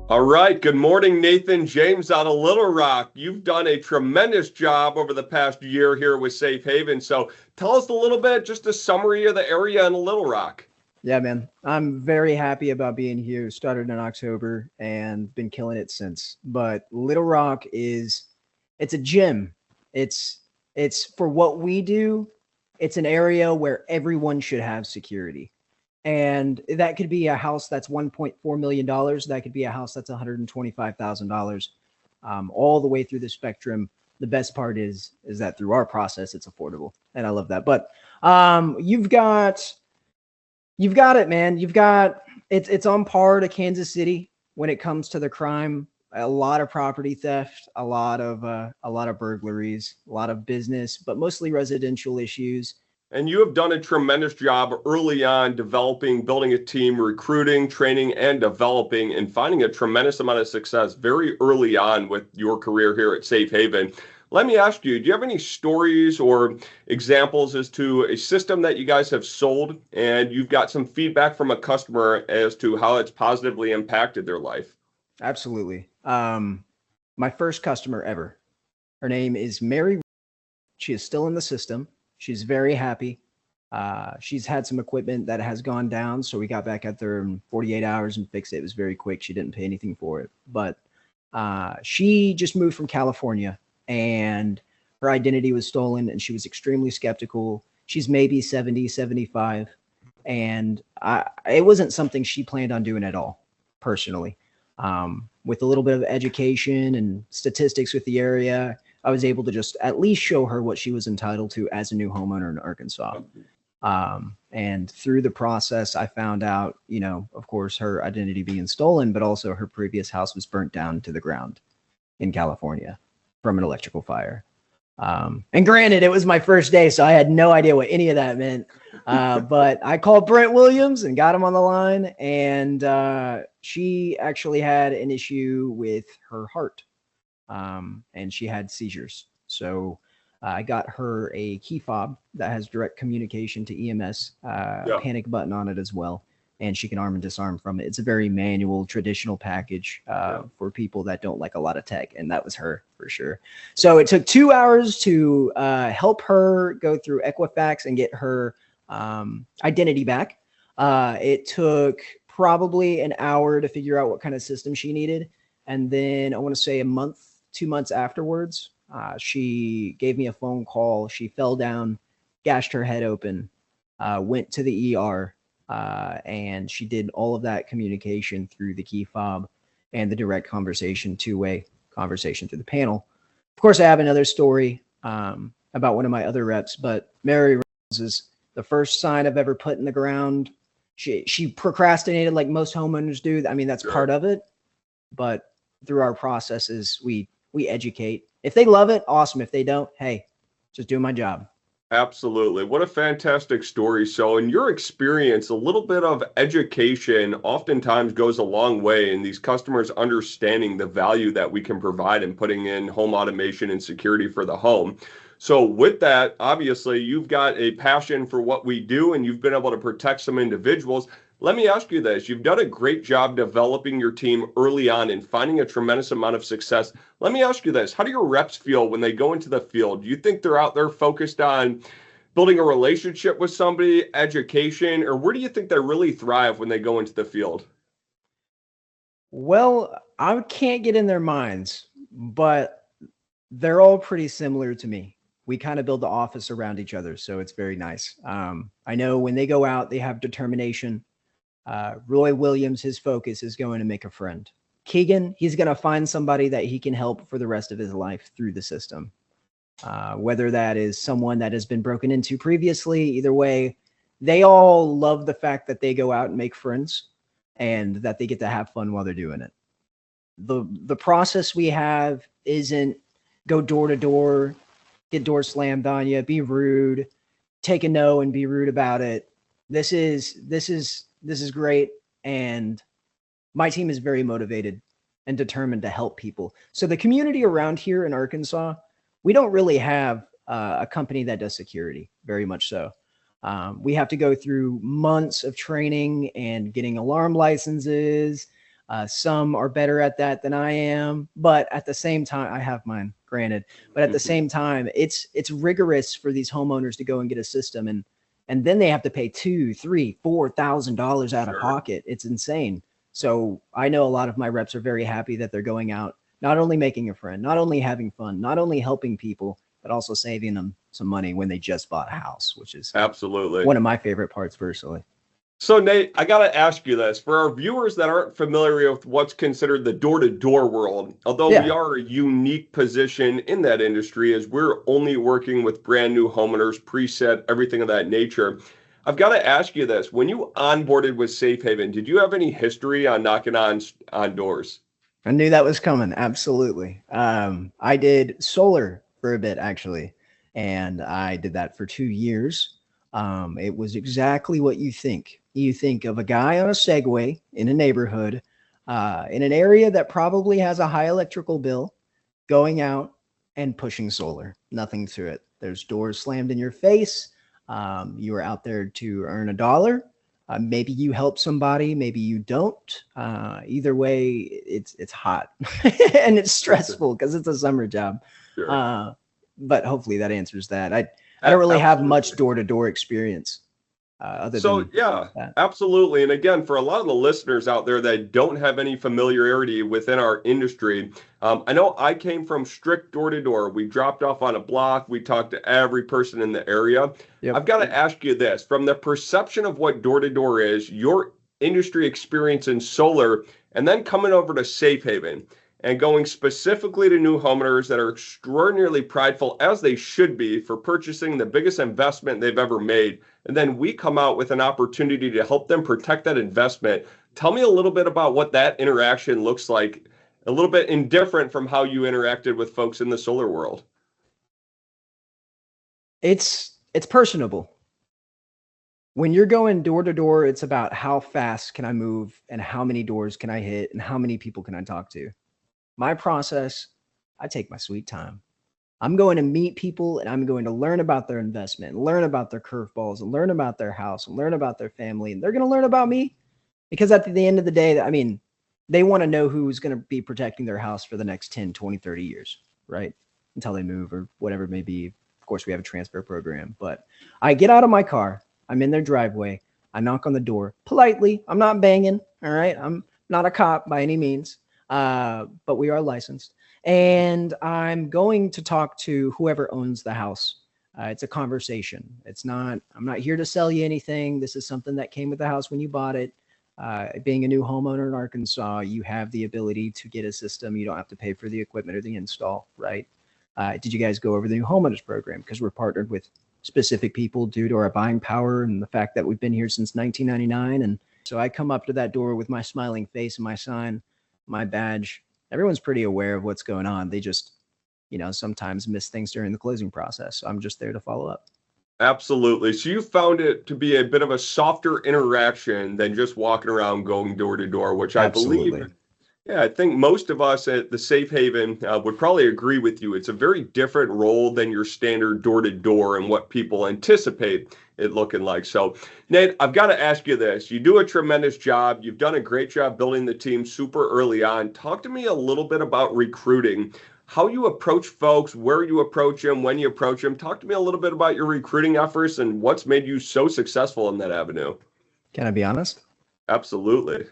All right. Good morning, Nathan James out of Little Rock. You've done a tremendous job over the past year here with Safe Haven. So tell us a little bit, just a summary of the area in Little Rock. Yeah, man. I'm very happy about being here. Started in October and been killing it since. But Little Rock it's a gym. It's it's for what we do, it's an area where everyone should have security. And that could be a house that's $1.4 million. That could be a house that's $125,000. All the way through the spectrum. The best part is that through our process, it's affordable. And I love that. But you've got it, man. It's on par to Kansas City when it comes to the crime. A lot of property theft, a lot of burglaries, a lot of business, but mostly residential issues. And you have done a tremendous job early on developing, building a team, recruiting, training, and developing, and finding a tremendous amount of success very early on with your career here at Safe Haven. Let me ask you, do you have any stories or examples as to a system that you guys have sold and you've got some feedback from a customer as to how it's positively impacted their life? Absolutely. My first customer ever. Her name is Mary. She is still in the system. She's very happy. She's had some equipment that has gone down, so we got back at there in 48 hours and fixed it. It was very quick. She didn't pay anything for it, but she just moved from California, and her identity was stolen, and she was extremely skeptical. She's maybe 70, 75, and it wasn't something she planned on doing at all, personally. With a little bit of education and statistics with the area, I was able to just at least show her what she was entitled to as a new homeowner in Arkansas. And through the process, I found out, of course, her identity being stolen, but also her previous house was burnt down to the ground in California from an electrical fire. And granted, it was my first day, so I had no idea what any of that meant. But I called Brent Williams and got him on the line, and she actually had an issue with her heart, and she had seizures. So I got her a key fob that has direct communication to EMS, Yeah. panic button on it as well, and she can arm and disarm from it. It's a very manual, traditional package for people that don't like a lot of tech, and that was her for sure. So it took 2 hours to help her go through Equifax and get her identity back. It took probably an hour to figure out what kind of system she needed. And then I want to say a month, 2 months afterwards, she gave me a phone call. She fell down, gashed her head open, went to the ER, and she did all of that communication through the key fob and the direct conversation, two-way conversation through the panel. Of course, I have another story about one of my other reps, but Mary Reynolds is the first sign I've ever put in the ground. She procrastinated like most homeowners do. I mean, that's part of it. But through our processes, we educate. If they love it, awesome. If they don't, hey, just doing my job. Absolutely. What a fantastic story. So, in your experience, a little bit of education oftentimes goes a long way in these customers understanding the value that we can provide in putting in home automation and security for the home. So, with that, obviously, you've got a passion for what we do and you've been able to protect some individuals. Let me ask you this. You've done a great job developing your team early on and finding a tremendous amount of success. Let me ask you this. How do your reps feel when they go into the field? Do you think they're out there focused on building a relationship with somebody, education, or where do you think they really thrive when they go into the field? Well, I can't get in their minds, but they're all pretty similar to me. We kind of build the office around each other, so it's very nice. I know when they go out, they have determination. Roy Williams, his focus is going to make a friend. Keegan, he's going to find somebody that he can help for the rest of his life through the system. Whether that is someone that has been broken into previously, either way, they all love the fact that they go out and make friends and that they get to have fun while they're doing it. The process we have isn't go door to door, get door slammed on you, be rude, take a no and be rude about it. This is great, and my team is very motivated and determined to help people. So the community around here in Arkansas, we don't really have a company that does security, very much so. We have to go through months of training and getting alarm licenses, Some are better at that than I am, but at the same time, I have mine, granted. But at the same time, it's rigorous for these homeowners to go and get a system, and then they have to pay $2, $3, $4,000 out of Sure. pocket. It's insane. So I know a lot of my reps are very happy that they're going out, not only making a friend, not only having fun, not only helping people, but also saving them some money when they just bought a house, which is Absolutely. one of my favorite parts personally. So, Nate, I got to ask you this. For our viewers that aren't familiar with what's considered the door-to-door world, although we Yeah. are a unique position in that industry as we're only working with brand new homeowners, preset, everything of that nature, I've got to ask you this. When you onboarded with Safe Haven, did you have any history on knocking on doors? I knew that was coming. Absolutely. I did solar for a bit, actually, and I did that for 2 years. It was exactly what you think. You think of a guy on a Segway in a neighborhood, in an area that probably has a high electrical bill, going out and pushing solar. Nothing to it. There's doors slammed in your face. You are out there to earn $1. Maybe you help somebody, maybe you don't. Either way, it's hot and it's stressful because it's a summer job. Sure. But hopefully that answers that. I don't really have much door-to-door experience other So, than yeah, that. absolutely. And again, for a lot of the listeners out there that don't have any familiarity within our industry, I know I came from strict door to door. We dropped off on a block. We talked to every person in the area. Yep. I've got to ask you this, from the perception of what door to door is, your industry experience in solar, and then coming over to Safe Haven and going specifically to new homeowners that are extraordinarily prideful, as they should be, for purchasing the biggest investment they've ever made. And then we come out with an opportunity to help them protect that investment. Tell me a little bit about what that interaction looks like, a little bit indifferent from how you interacted with folks in the solar world. It's personable. When you're going door to door, it's about how fast can I move and how many doors can I hit and how many people can I talk to. My process, I take my sweet time. I'm going to meet people and I'm going to learn about their investment, learn about their curveballs, and learn about their house, and learn about their family. And they're going to learn about me because at the end of the day, I mean, they want to know who's going to be protecting their house for the next 10, 20, 30 years, right? Until they move or whatever it may be. Of course, we have a transfer program, but I get out of my car. I'm in their driveway. I knock on the door politely. I'm not banging. All right. I'm not a cop by any means. But we are licensed, and I'm going to talk to whoever owns the house. It's a conversation. I'm not here to sell you anything. This is something that came with the house when you bought it. Being a new homeowner in Arkansas, you have the ability to get a system. You don't have to pay for the equipment or the install, right? Did you guys go over the new homeowners program? Because we're partnered with specific people due to our buying power and the fact that we've been here since 1999. And so I come up to that door with my smiling face and my sign, my badge. Everyone's pretty aware of what's going on. They just, sometimes miss things during the closing process. So I'm just there to follow up. Absolutely. So you found it to be a bit of a softer interaction than just walking around going door to door, which I believe, yeah, I think most of us at the Safe Haven would probably agree with you. It's a very different role than your standard door to door and what people anticipate it looking like. So, Nate, I've got to ask you this. You do a tremendous job. You've done a great job building the team super early on. Talk to me a little bit about recruiting, how you approach folks, where you approach them, when you approach them. Talk to me a little bit about your recruiting efforts and what's made you so successful in that avenue. Can I be honest? Absolutely.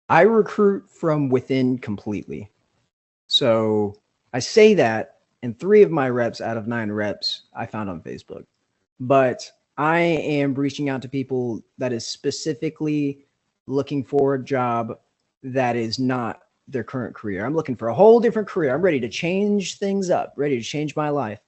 I recruit from within completely. So I say that, and 3 of my reps out of 9 reps I found on Facebook. But I am reaching out to people that is specifically looking for a job that is not their current career. I'm looking for a whole different career. I'm ready to change things up, ready to change my life.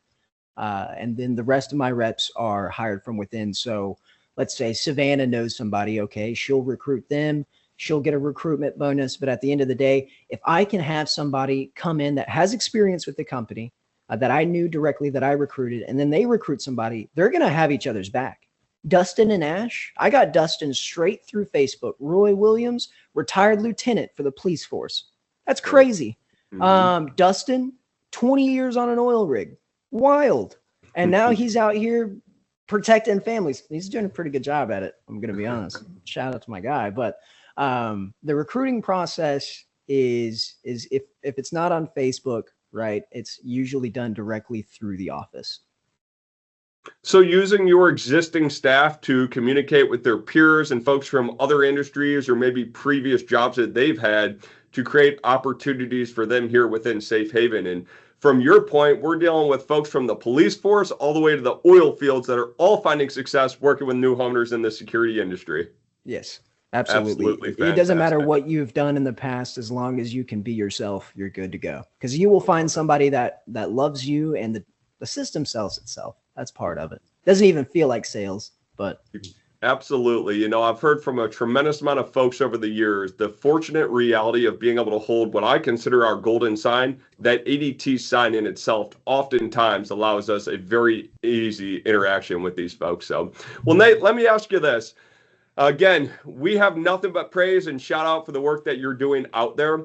And then the rest of my reps are hired from within. So let's say Savannah knows somebody. Okay, she'll recruit them. She'll get a recruitment bonus. But at the end of the day, if I can have somebody come in that has experience with the company, that I knew directly that I recruited, and then they recruit somebody, they're going to have each other's back. Dustin and Ash, I got Dustin straight through Facebook. Roy Williams, retired lieutenant for the police force. That's crazy. Mm-hmm. Dustin, 20 years on an oil rig. Wild. And now he's out here protecting families. He's doing a pretty good job at it. I'm going to be honest. Shout out to my guy. But The recruiting process is if it's not on Facebook, right, it's usually done directly through the office. So using your existing staff to communicate with their peers and folks from other industries or maybe previous jobs that they've had to create opportunities for them here within Safe Haven. And from your point, we're dealing with folks from the police force all the way to the oil fields that are all finding success working with new homeowners in the security industry. Yes, absolutely. Absolutely It doesn't matter fantastic. what you've done in the past, as long as you can be yourself, you're good to go. Because you will find somebody that loves you, and the system sells itself. That's part of it. Doesn't even feel like sales, but Absolutely. You know, I've heard from a tremendous amount of folks over the years the fortunate reality of being able to hold what I consider our golden sign. That ADT sign in itself oftentimes allows us a very easy interaction with these folks. So, well, Nate, let me ask you this. Again, we have nothing but praise and shout out for the work that you're doing out there.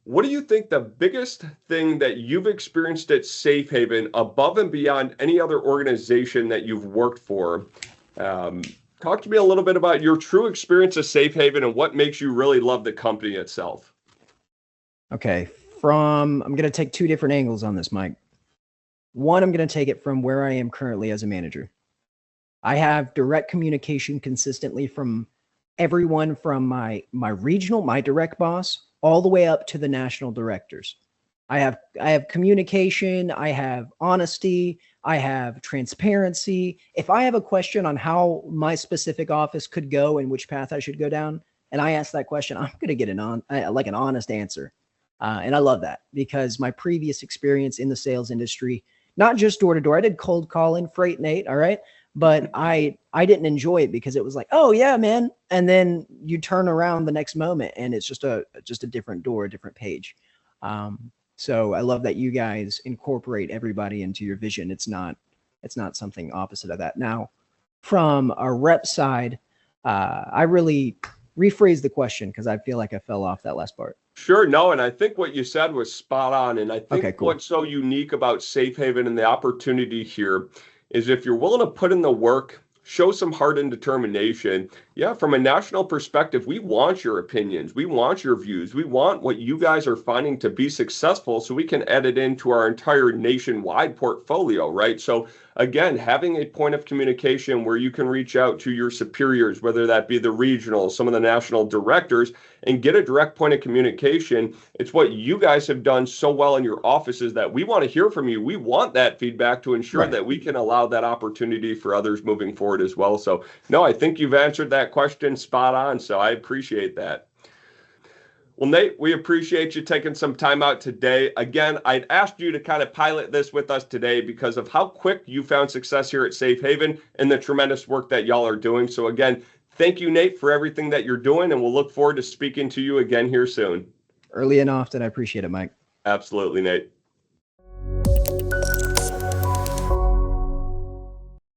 What do you think the biggest thing that you've experienced at Safe Haven above and beyond any other organization that you've worked for? Um, Talk to me a little bit about your true experience at Safe Haven and what makes you really love the company itself. okay. I'm going to take two different angles on this, Mike. One, I'm going to take it from where I am currently as a manager. I have direct communication consistently from everyone from my regional, my direct boss, all the way up to the national directors. I have communication, I have honesty, I have transparency. If I have a question on how my specific office could go and which path I should go down, and I ask that question, I'm going to get an honest answer. And I love that because my previous experience in the sales industry, not just door to door, I did cold calling, freight, Nate. All right. But I didn't enjoy it because it was like, oh yeah, man. And then you turn around the next moment and it's just a different door, a different page. So I love that you guys incorporate everybody into your vision. It's not something opposite of that. Now, from a rep side, I really rephrase the question because I feel like I fell off that last part. Sure, no, and I think what you said was spot on. And I think Okay, cool. what's so unique about Safe Haven and the opportunity here is if you're willing to put in the work, show some heart and determination. Yeah, from a national perspective, we want your opinions. We want your views. We want what you guys are finding to be successful so we can add it into our entire nationwide portfolio, right? So again, having a point of communication where you can reach out to your superiors, whether that be the regional, some of the national directors, and get a direct point of communication. It's what you guys have done so well in your offices that we want to hear from you. We want that feedback to ensure Right. that we can allow that opportunity for others moving forward as well. So, no, I think you've answered that question spot on. So I appreciate that. Well, Nate, we appreciate you taking some time out today. Again, I'd asked you to kind of pilot this with us today because of how quick you found success here at Safe Haven and the tremendous work that y'all are doing. So again, thank you, Nate, for everything that you're doing, and we'll look forward to speaking to you again here soon. Early and often. I appreciate it, Mike. Absolutely, Nate.